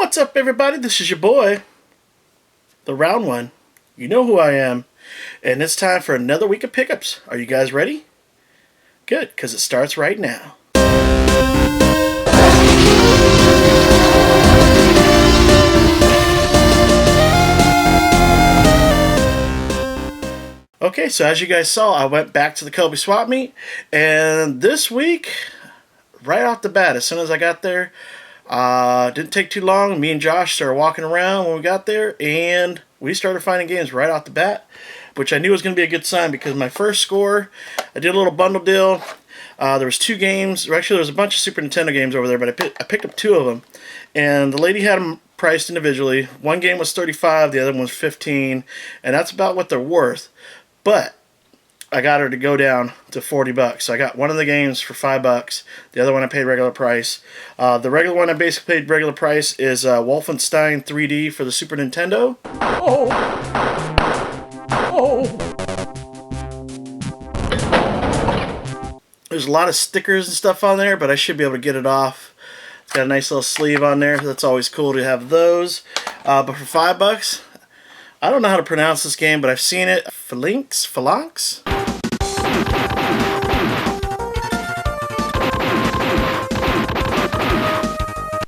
What's up, everybody? This is your boy, the round one. You know who I am. And it's time for another week of pickups. Are you guys ready? Good, because it starts right now. Okay, so as you guys saw, I went back to the Kobe swap meet. And this week, right off the bat, as soon as I got there, didn't take too long. Me and Josh started walking around when we got there, and we started finding games right off the bat, which I knew was going to be a good sign because my first score, I did a little bundle deal. There was 2 games. Actually, there was a bunch of Super Nintendo games over there, but I picked up 2 of them, and the lady had them priced individually. One game was $35, the other one was $15, and that's about what they're worth. But I got her to go down to $40. So I got one of the games for $5. The other one I paid regular price. The regular one I basically paid regular price is Wolfenstein 3D for the Super Nintendo. Oh! There's a lot of stickers and stuff on there, but I should be able to get it off. It's got a nice little sleeve on there. That's always cool to have those. But for $5, I don't know how to pronounce this game, but I've seen it. Phalanx?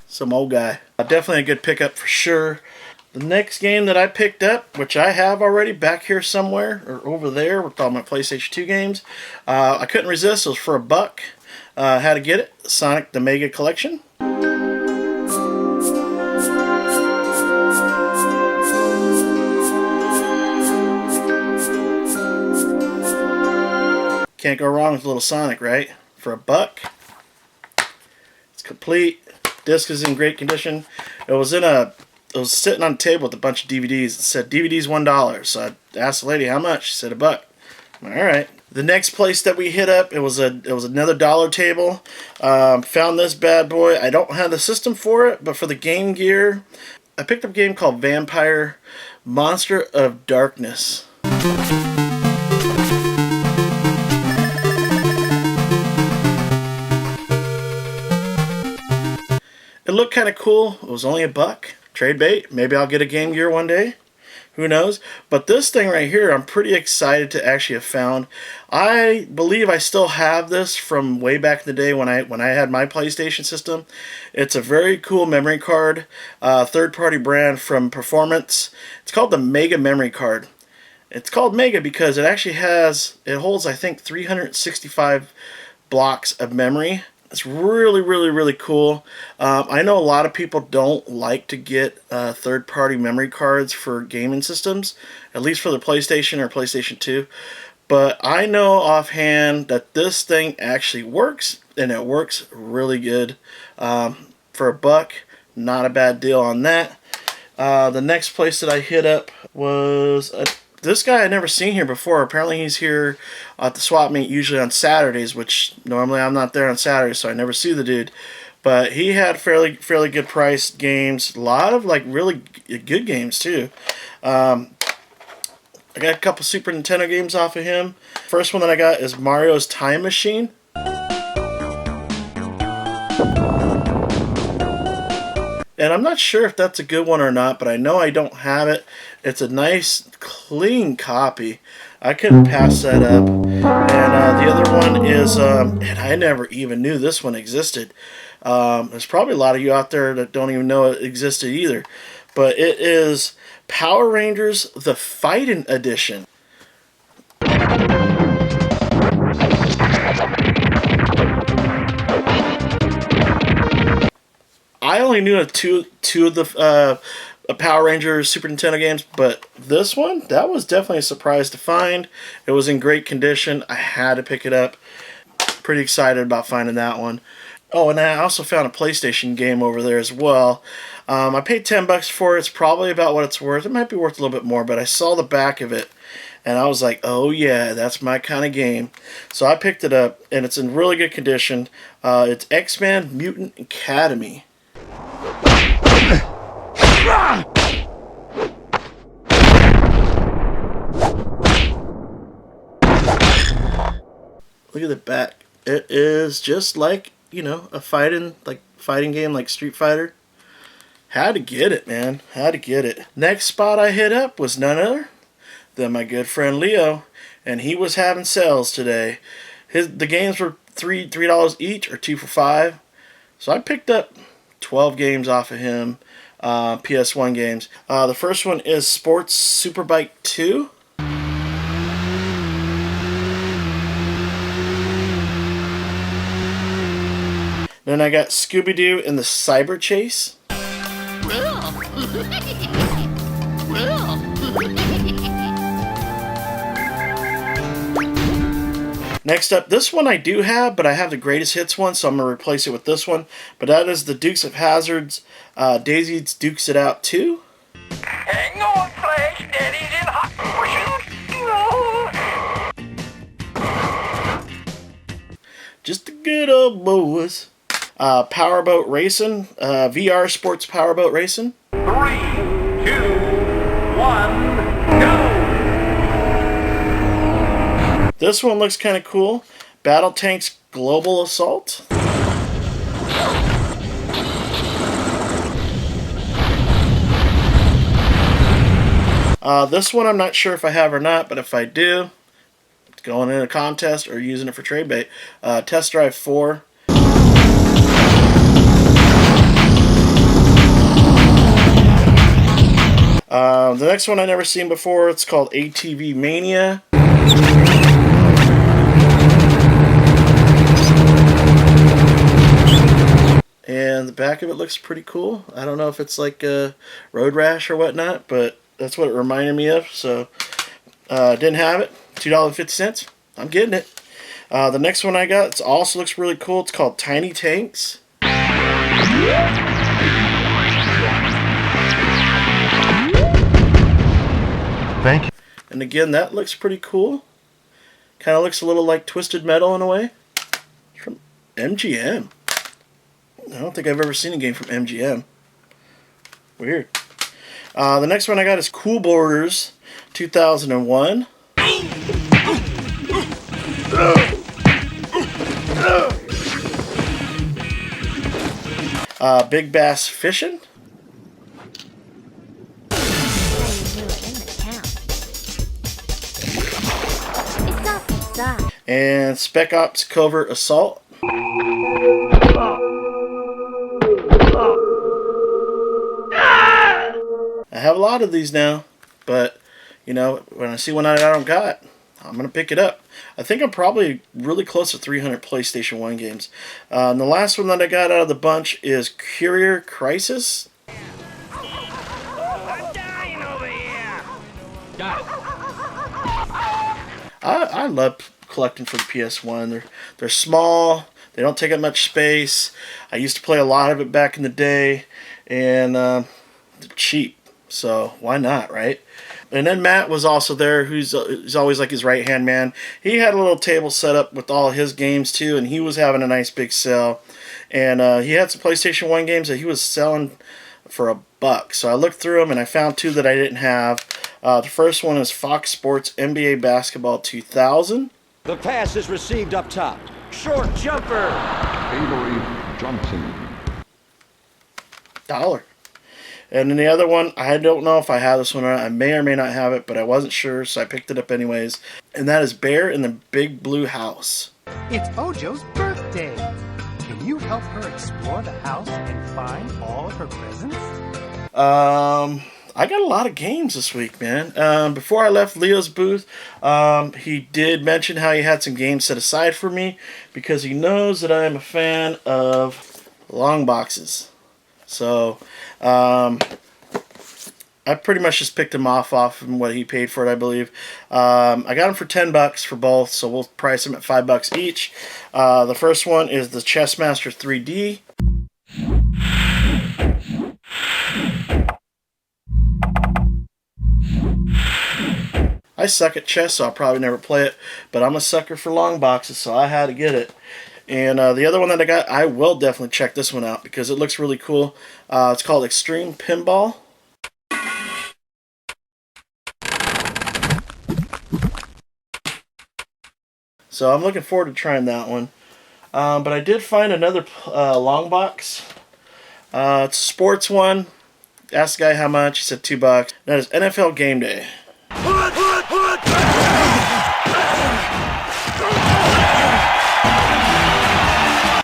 Some old guy. Definitely a good pickup for sure. The next game that I picked up, which I have already back here somewhere, or over there with all my PlayStation 2 games, I couldn't resist. It was for $1. Had to get it. Sonic the Mega Collection. Can't go wrong with a little Sonic, right? For $1. It's complete. Disc is in great condition. It was sitting on a table with a bunch of DVDs. It said DVDs $1. So I asked the lady how much. She said $1. All right. The next place that we hit up, it was another dollar table. Found this bad boy. I don't have the system for it, but for the Game Gear, I picked up a game called Vampire Monster of Darkness. It looked kind of cool. It was only $1. Trade bait. Maybe I'll get a Game Gear one day. Who knows? But this thing right here, I'm pretty excited to actually have found. I believe I still have this from way back in the day when I had my PlayStation system. It's a very cool memory card. Third-party brand from Performance. It's called the Mega Memory Card. It's called Mega because it holds, I think, 365 blocks of memory. It's really, really, really cool. I know a lot of people don't like to get third-party memory cards for gaming systems, at least for the PlayStation or PlayStation 2. But I know offhand that this thing actually works, and it works really good. For $1, not a bad deal on that. The next place that I hit up was this guy I'd never seen here before. Apparently he's here at the swap meet usually on Saturdays, which normally I'm not there on Saturdays, so I never see the dude. But he had fairly good priced games. A lot of really good games too. I got a couple Super Nintendo games off of him. First one that I got is Mario's Time Machine. And I'm not sure if that's a good one or not, but I know I don't have it. It's a nice, clean copy. I couldn't pass that up. And the other one is, and I never even knew this one existed. There's probably a lot of you out there that don't even know it existed either. But it is Power Rangers The Fightin' Edition. I only knew two of the Power Rangers Super Nintendo games, but this one, that was definitely a surprise to find. It was in great condition. I had to pick it up. Pretty excited about finding that one. Oh, and I also found a PlayStation game over there as well. I paid $10 for it. It's probably about what it's worth. It might be worth a little bit more, but I saw the back of it, and I was like, oh yeah, that's my kind of game. So I picked it up, and it's in really good condition. It's X-Men Mutant Academy. Look at the back. It is just like, you know, a fighting game like Street Fighter. Had to get it, man. Had to get it. Next spot I hit up was none other than my good friend Leo, and he was having sales today. The games were $3 each or 2 for $5. So I picked up 12 games off of him, PS1 games. The first one is Sports Superbike 2. Then I got Scooby-Doo in the Cyber Chase. Next up, this one I do have, but I have the greatest hits one, so I'm going to replace it with this one. But that is the Dukes of Hazzard's Daisy's Dukes It Out 2. Hang on, Flash, Daddy's in hot pursuit. Just the good old boys. Powerboat Racing, VR Sports Powerboat Racing. 3, 2, 1, go! This one looks kind of cool. Battle Tanks Global Assault. This one I'm not sure if I have or not, but if I do, it's going in a contest or using it for trade bait. Test Drive 4. The next one I never seen before, it's called ATV Mania. And the back of it looks pretty cool. I don't know if it's like a road rash or whatnot, but that's what it reminded me of. So, didn't have it. $2.50. I'm getting it. The next one I got, it also looks really cool. It's called Tiny Tanks. Thank you. And again, that looks pretty cool. Kind of looks a little like Twisted Metal in a way. It's from MGM. I don't think I've ever seen a game from MGM. Weird. The next one I got is Cool Borders 2001. Big Bass Fishing. And Spec Ops Covert Assault. I have a lot of these now, but you know, when I see one I don't got, I'm gonna pick it up. I think I'm probably really close to 300 PlayStation 1 games. And the last one that I got out of the bunch is Courier Crisis. I'm dying over here. Got it. I love collecting for the PS1. They're small. They don't take up much space. I used to play a lot of it back in the day, and they're cheap. So why not, right? And then Matt was also there, who's always like his right-hand man. He had a little table set up with all his games too, and he was having a nice big sale. And he had some PlayStation 1 games that he was selling for $1. So I looked through them, and I found two that I didn't have. The first one is Fox Sports NBA Basketball 2000. The pass is received up top. Short jumper. Avery Johnson. $1. And then the other one, I don't know if I have this one or not. I may or may not have it, but I wasn't sure, so I picked it up anyways. And that is Bear in the Big Blue House. It's Ojo's birthday. Can you help her explore the house and find all of her presents? I got a lot of games this week, man. Before I left Leo's booth, he did mention how he had some games set aside for me because he knows that I am a fan of long boxes. So, I pretty much just picked him off from what he paid for it, I believe. I got him for $10 for both, so we'll price them at $5 each. The first one is the Chessmaster 3D. I suck at chess, so I'll probably never play it, but I'm a sucker for long boxes, so I had to get it. And the other one that I got, I will definitely check this one out because it looks really cool. It's called Extreme Pinball. So I'm looking forward to trying that one. But I did find another long box. It's a sports one. Asked the guy how much. He said $2. That is NFL Game Day.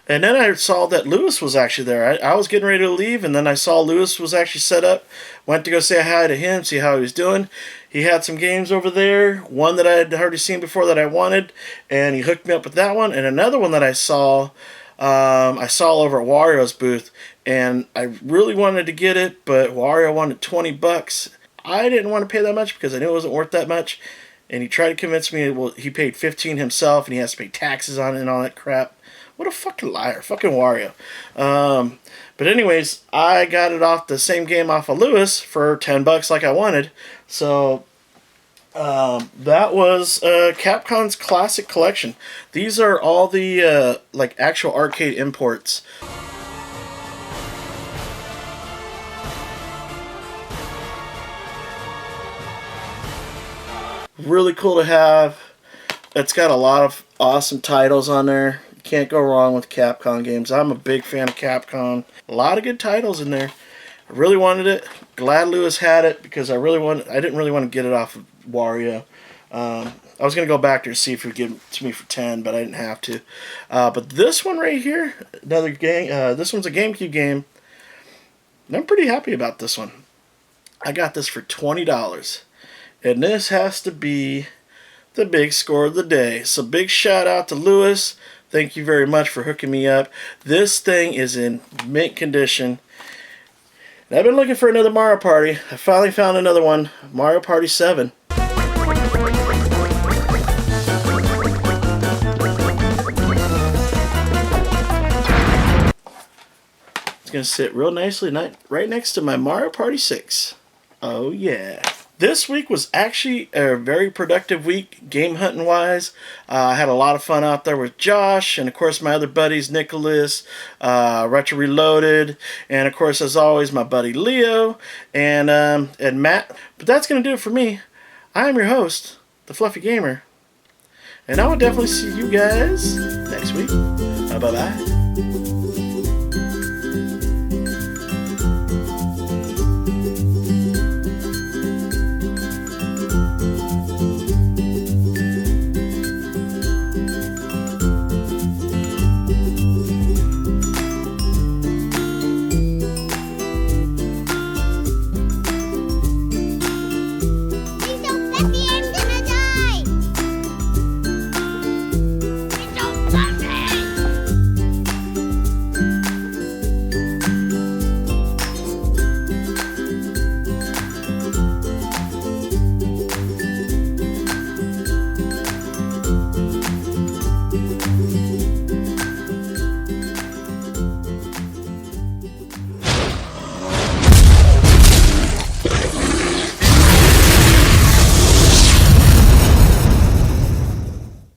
And then I saw that Lewis was actually there. I was getting ready to leave, and then I saw Lewis was actually set up. Went to go say hi to him, see how he was doing. He had some games over there. One that I had already seen before that I wanted, and he hooked me up with that one. And another one that I saw over at Wario's booth, and I really wanted to get it, but Wario wanted $20. I didn't want to pay that much because I knew it wasn't worth that much. And he tried to convince me, well, he paid $15 himself, and he has to pay taxes on it and all that crap. What a fucking liar. Fucking Wario. But anyways, I got it off the same game off of Lewis for $10 like I wanted. So that was Capcom's Classic Collection. These are all the like actual arcade imports. Really cool to have. It's got a lot of awesome titles on there. Can't go wrong with Capcom games. I'm a big fan of Capcom. A lot of good titles in there. I really wanted it. Glad Lewis had it because I didn't really want to get it off of Wario. I was going to go back there to see if he would give it to me for 10, but I didn't have to. But this one right here, another game. This one's a GameCube game. And I'm pretty happy about this one. I got this for $20. And this has to be the big score of the day. So big shout out to Lewis. Thank you very much for hooking me up. This thing is in mint condition. And I've been looking for another Mario Party. I finally found another one. Mario Party 7. It's going to sit real nicely right next to my Mario Party 6. Oh yeah. This week was actually a very productive week, game hunting wise. I had a lot of fun out there with Josh, and of course my other buddies, Nicholas, Retro Reloaded, and of course as always my buddy Leo and Matt. But that's going to do it for me. I am your host, the Fluffy Gamer, and I will definitely see you guys next week. Bye bye.